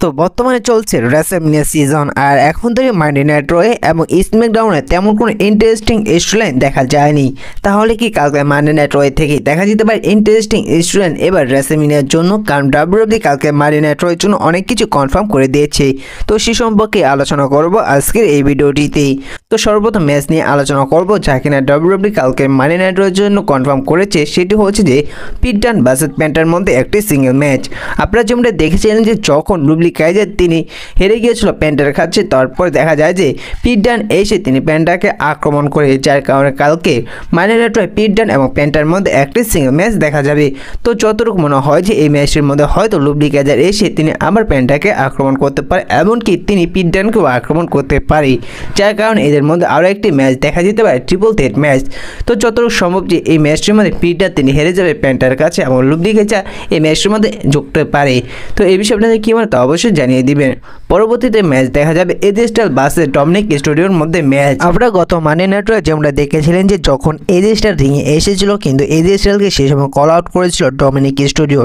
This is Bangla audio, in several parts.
তো বর্তমানে চলছে রেসলম্যানিয়া সিজন আর এখন থেকে মানডে নাইট রয়ে এবং স্ম্যাকডাউনে তেমন কোনো ইন্টারেস্টিং স্টোরিলাইন দেখা যায়নি। তাহলে কি কালকে মানডে নাইট রয়ে থেকে দেখা যেতে পারে ইন্টারেস্টিং স্টোরিলাইন এবার রেসলম্যানিয়ার জন্য? কারণ ডাব্লিউডাব্লিউই কালকে মানডে নাইট রয়ের জন্য অনেক কিছু কনফার্ম করে দিয়েছে। তো সে সম্পর্কে আলোচনা করব আজকের এই ভিডিওটিতে। তো সর্বপ্রথম ম্যাচ নিয়ে আলোচনা করব যা কিনা ডাব্লিউডাব্লিউই কালকে মানডে নাইট রয়ের জন্য কনফার্ম করেছে। সেটি হচ্ছে যে পিট ডান ভার্সেস পেন্টার মধ্যে একটি সিঙ্গেল ম্যাচ। আপনারা যেমনটা দেখেছিলেন যে যখন কাইজার তিনি হেরে গিয়েছিল পেন্টার কাছে, তারপর দেখা যায় যে পিট ডান এসে তিনি পেন্টাকে আক্রমণ করে, যার কারণে কালকে মানডে নাইট রয়ে পিট ডান এবং পেন্টার মধ্যে একটি সিঙ্গেল ম্যাচ দেখা যাবে। তো যতটুকু মনে হয় যে এই ম্যাচের মধ্যে হয়তো লুবলি কাইজার এসে তিনি আবার পেন্টাকে আক্রমণ করতে পারে, এমনকি তিনি পিট ডানকেও আক্রমণ করতে পারে, যার কারণে এদের মধ্যে আরও একটি ম্যাচ দেখা যেতে পারে, ট্রিপল থ্রেট ম্যাচ। তো যতটুকু সম্ভব যে এই ম্যাচটির মধ্যে পিট ডান তিনি হেরে যাবে পেন্টার কাছে এবং লুবলি কাইজার এই ম্যাচটির মধ্যে যুক্ত পারে। তো এই বিষয়ে আপনাদের কী মনে তা অবশ্যই জানিয়ে দিবেন। পরবর্তীতে ম্যাচ দেখা যাবে এজে স্টাইলস ভার্সেস ডমিনিক স্টুডিওর মধ্যে ম্যাচ। আপনারা গত মানডে নাইট রয়ে যেমনটা দেখেছিলেন যে যখন এজে স্টাইলস রিংয়ে এসেছিল, কিন্তু এজে স্টাইলসকে সেই সময় কল আউট করেছিল ডমিনিক স্টুডিও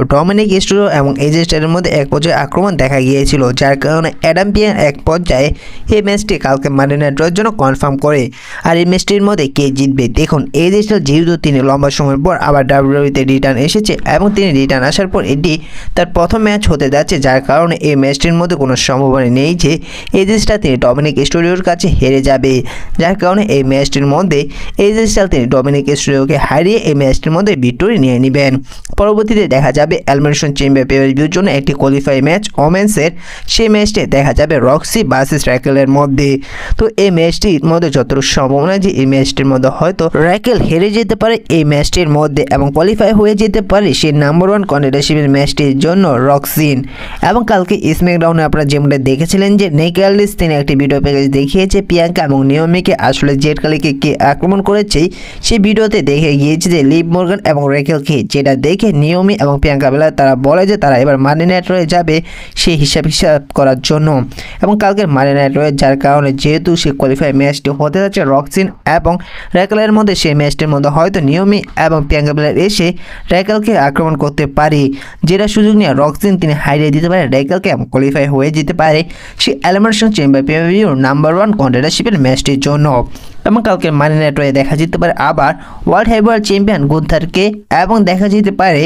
এবং এজে স্টাইলসের মধ্যে এক পর্যায়ে আক্রমণ দেখা গিয়েছিল, যার কারণে অ্যাডাম পিয়ান এক পর্যায়ে এই ম্যাচটি কালকে মানডে নাইট রয়ের জন্য কনফার্ম করে। আর এই ম্যাচটির মধ্যে কে জিতবে? দেখুন, এজে স্টাইলস যেহেতু তিনি লম্বা সময়ের পর আবার ডাব্লিউডাব্লিউতে রিটার্ন এসেছে এবং তিনি রিটার্ন আসার পর এটি তার প্রথম ম্যাচ হতে যাচ্ছে, যার কারণে এই ম্যাচটির মধ্যে কোনো সম্ভাবনা নেই যে এজে স্টাইলস তিনি ডমিনিক স্টুডিওর কাছে হেরে যাবে, যার কারণে এই ম্যাচটির মধ্যে এজে স্টাইলস তিনি ডমিনিক স্টুডিওকে হারিয়ে এই ম্যাচটির মধ্যে ভিক্টোরি নিয়ে নেবেন। পরবর্তীতে দেখা যাবে এলিমিনেশন চেম্বার পে-পার-ভিউর জন্য একটি কোয়ালিফাই ম্যাচ ওমেন্সের, সেই ম্যাচটি দেখা যাবে রক্সি ভার্সেস র্যাকেলের মধ্যে। তো এই ম্যাচটির মধ্যে যতটুকু সম্ভাবনা যে এই ম্যাচটির মধ্যে হয়তো র্যাকেল হেরে যেতে পারে এই ম্যাচটির মধ্যে এবং কোয়ালিফাই হয়ে যেতে পারে সেই নাম্বার 1 কন্টেন্ডারশিপের ম্যাচটির জন্য রক্সিন। এবং কালকে স্ম্যাকডাউনে আপনারা যেমনটা দেখেছিলেন যে নিকি অ্যালিস তিনি একটি ভিডিও প্যাকেজ দেখিয়েছে প্রিয়াঙ্কা এবং নিয়মিকে আসলে জেড কালিকে কে আক্রমণ করেছে সেই ভিডিওতে দেখে গিয়েছে যে লিভ মর্গান এবং রেকেলকে, যেটা দেখে নিয়মি এবং প্রিয়াঙ্কা বেলা তারা বলে যে তারা এবার মানডে নাইট রয়ে যাবে সেই হিসাব করার জন্য। এবং কালকের মানডে নাইট রয়ে যার কারণে যেহেতু সে কোয়ালিফাই ম্যাচটি হতে যাচ্ছে রক্সিন এবং রেকেলের মধ্যে, সেই ম্যাচটির মধ্যে হয়তো নিয়মি এবং প্রিয়াঙ্কা বেলার এসে রেকেলকে আক্রমণ করতে পারে, যেটা সুযোগ নিয়ে রক্সিন তিনি হারিয়ে দিতে পারে রেকেলকে এবং কোয়ালিফাই হয়ে যেতে পারে সেই এলিমিনেশন চেম্বার পে-পার-ভিউর নাম্বার 1 কন্টেন্ডারশিপের ম্যাচটির জন্য। এবং কালকে মানডে নাইট রয়ে দেখা যেতে পারে আবার ওয়ার্ল্ড হেভিওয়েট চ্যাম্পিয়ন গুন্থারকে এবং দেখা যেতে পারে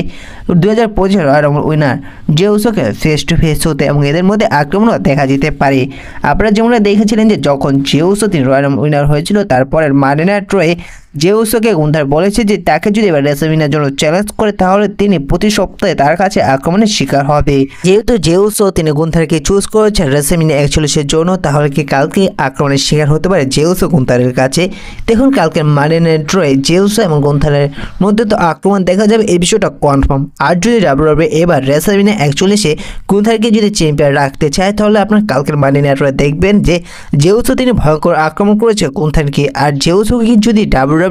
2025 রয়্যাল রাম্বল উইনার জে উসোকে ফেস টু ফেস হতে এবং এদের মধ্যে আক্রমণও দেখা যেতে পারে। আপনারা যেমনটা দেখেছিলেন যে যখন জে উসো তিনি রয়্যাল রাম্বল উইনার হয়েছিল, তারপরের মানডে নাইট রয়ে জে উসোকে গুন্থার বলেছে যে তাকে যদি এবার রেসলম্যানিয়ার জন্য চ্যালেঞ্জ করে তাহলে তিনি প্রতি সপ্তাহে তার কাছে আক্রমণের শিকার হবে। যেহেতু জে উসো তিনি গুন্থারকে চুজ করেছে রেসলম্যানিয়া 41 জন্য, তাহলে কি কালকে আক্রমণের শিকার হতে পারে জে উসো গুন্থারের কাছে? দেখুন, কালকে মানডে নাইট রয়ে জে উসো এবং গুন্থারের মধ্যে তো আক্রমণ দেখা যাবে, এই বিষয়টা কনফার্ম। আর যদি ডাব্লিউডাব্লিউই এবার রেসলম্যানিয়া 41-এ গুন্থারকে যদি চ্যাম্পিয়ন রাখতে চায়, তাহলে আপনার কালকের মানডে নাইট রয়ে দেখবেন যে জে উসো তিনি ভয়ঙ্কর আক্রমণ করেছে গুন্থারকে। আর জে উসোকে যদি WWE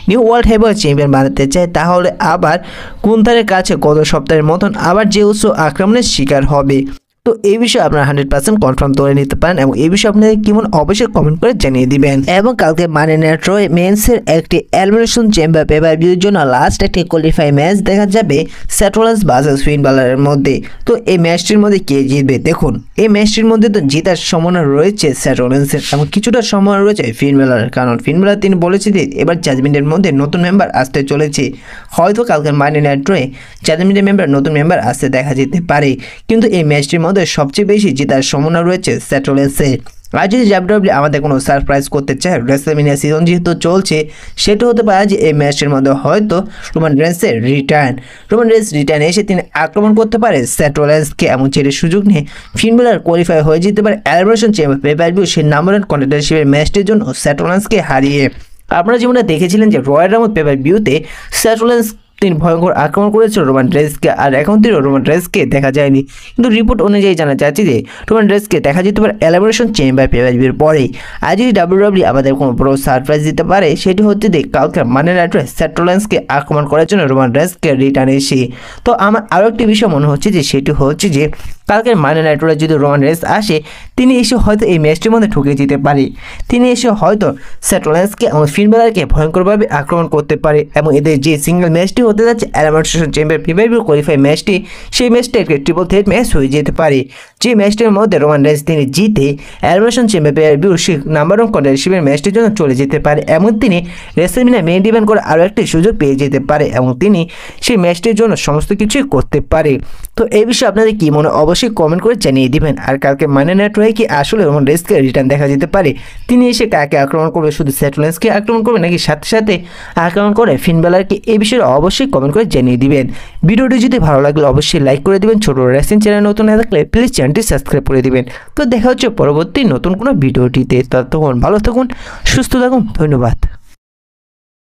new world heavyweight champion বানাতে চায়, তাহলে আবার গুন্থারের কাছে গত সপ্তাহের মতন আবার জে উসো আক্রমণের শিকার হবে। তো এই বিষয়ে আপনারা 100% কনফার্ম করে নিতে পারেন এবং এই বিষয়ে আপনাদের কেমন অবশ্যই কমেন্ট করে জানিয়ে দিবেন। এবং কালকে মানডে নাইট রয়ে মেন্সের একটি এলিমিনেশন চেম্বার পে-পার-ভিউর জন্য লাস্ট একটি কোয়ালিফাই ম্যাচ দেখা যাবে সেথ রলিন্স ভার্সেস ফিন বালারের মধ্যে। তো এই ম্যাচটির মধ্যে কে জিতবে? দেখুন, এই ম্যাচটির মধ্যে তো জেতার সম্ভাবনা রয়েছে সেথ রলিন্সের এবং কিছুটা সম্ভাবনা রয়েছে ফিন বালারের, কারণ ফিন বালার তিনি বলেছে যে এবার জাজমেন্টের মধ্যে নতুন মেম্বার আসতে চলেছে। হয়তো কালকের মানডে নাইট রয়ে জাজমেন্টের নতুন মেম্বার আসতে দেখা যেতে পারে, কিন্তু এই ম্যাচটির মধ্যে সবচেয়ে বেশি জেতার সম্ভাবনা রয়েছে সেথ রলিন্সের। আর যদি ডাব্লিউডাব্লিউই আমাদের কোনো সারপ্রাইজ করতে চায়, রেসলম্যানিয়া সিজন যেহেতু চলছে, সেটা হতে পারে যে এই ম্যাচের মধ্যে হয়তো রোমান রেন্সের রোমান রেন্স রিটার্ন এসে তিনি আক্রমণ করতে পারে সেথ রলিন্সকে এবং যেটা সুযোগ নিয়ে ফিন বালার কোয়ালিফাই হয়ে যেতে পারে এলিমিনেশন চেম্বার পে-পার-ভিউ সেই নাম্বার 1 কন্টেন্ডারশিপের ম্যাচটির জন্য সেথ রলিন্সকে হারিয়ে। আপনারা যেমনটা দেখেছিলেন যে রয়্যাল রাম্বল পে-পার-ভিউতে সেথ রলিন্স তিনি ভয়ঙ্কর আক্রমণ করেছিল রোমান রেন্সকে, আর এখন তিনি রোমান রেন্সকে দেখা যায়নি, কিন্তু রিপোর্ট অনুযায়ী জানা যাচ্ছে যে রোমান রেন্সকে দেখা যেতে পারে এলিমিনেশন চেম্বার পে-পার-ভিউর পরেই। আর যদি ডাব্লিউডাব্লিউই আমাদের কোনো বড় সারপ্রাইজ দিতে পারে, সেটি হচ্ছে যে কালকে মানডে নাইট রয়ে সেথ রলিন্সকে আক্রমণ করার জন্য রোমান রেন্সকে রিটার্ন এসে। তো আমার আরও একটি বিষয় মনে হচ্ছে যে সেটি হচ্ছে যে কালকের মানডে নাইট রয়ে যদি রোমান রেন্স আসে, তিনি এসে হয়তো এই ম্যাচটির মধ্যে ঢুকে যেতে পারে, তিনি এসে হয়তো সেথ রলিন্সকে এবং ফিন বালারকে ভয়ঙ্করভাবে আক্রমণ করতে পারে এবং এদের যে সিঙ্গেল ম্যাচটি হতে যাচ্ছে এলিমিনেশন চেম্বার প্রিভিউ কোয়ালিফাই ম্যাচটি, সেই ম্যাচটি একটি ট্রিপল থ্রেট ম্যাচ হয়ে যেতে পারে। যে ম্যাচটির মধ্যে রোমান রেন্স তিনি জিতে এলিমিনেশন চেম্বার প্রিভিউ নাম্বার 1 কন্টেন্ডারশিপের ম্যাচটির জন্য চলে যেতে পারে এবং তিনি রেসলম্যানিয়া মেইন ইভেন্ট করে আরও একটি সুযোগ পেয়ে যেতে পারে এবং তিনি সেই ম্যাচটির জন্য সমস্ত কিছুই করতে পারে। তো এই বিষয়ে আপনাদের কি মনে অবশ্যই কমেন্ট করে জানিয়ে দিবেন। আর কালকে মানি নাইট রয়ে কি আসলে রোমান রেন্সকে রিটার্ন দেখা যেতে পারে? তিনি এসে কাকে আক্রমণ করবে? শুধু সেথ রোলিন্সকে আক্রমণ করবে নাকি সাথে সাথে আক্রমণ করে ফিন বেলারকে? এই বিষয়ে অবশ্যই কমেন্ট করে জানিয়ে দিবেন। ভিডিওটি যদি ভালো লাগলে অবশ্যই লাইক করে দিবেন। ছোট রেসলিং চ্যানেল নতুন হয়ে থাকলে প্লিজ চ্যানেলটি সাবস্ক্রাইব করে দিবেন। তো দেখা হচ্ছে পরবর্তী নতুন কোনো ভিডিওটিতে। ততক্ষণ ভালো থাকুন, সুস্থ থাকুন, ধন্যবাদ।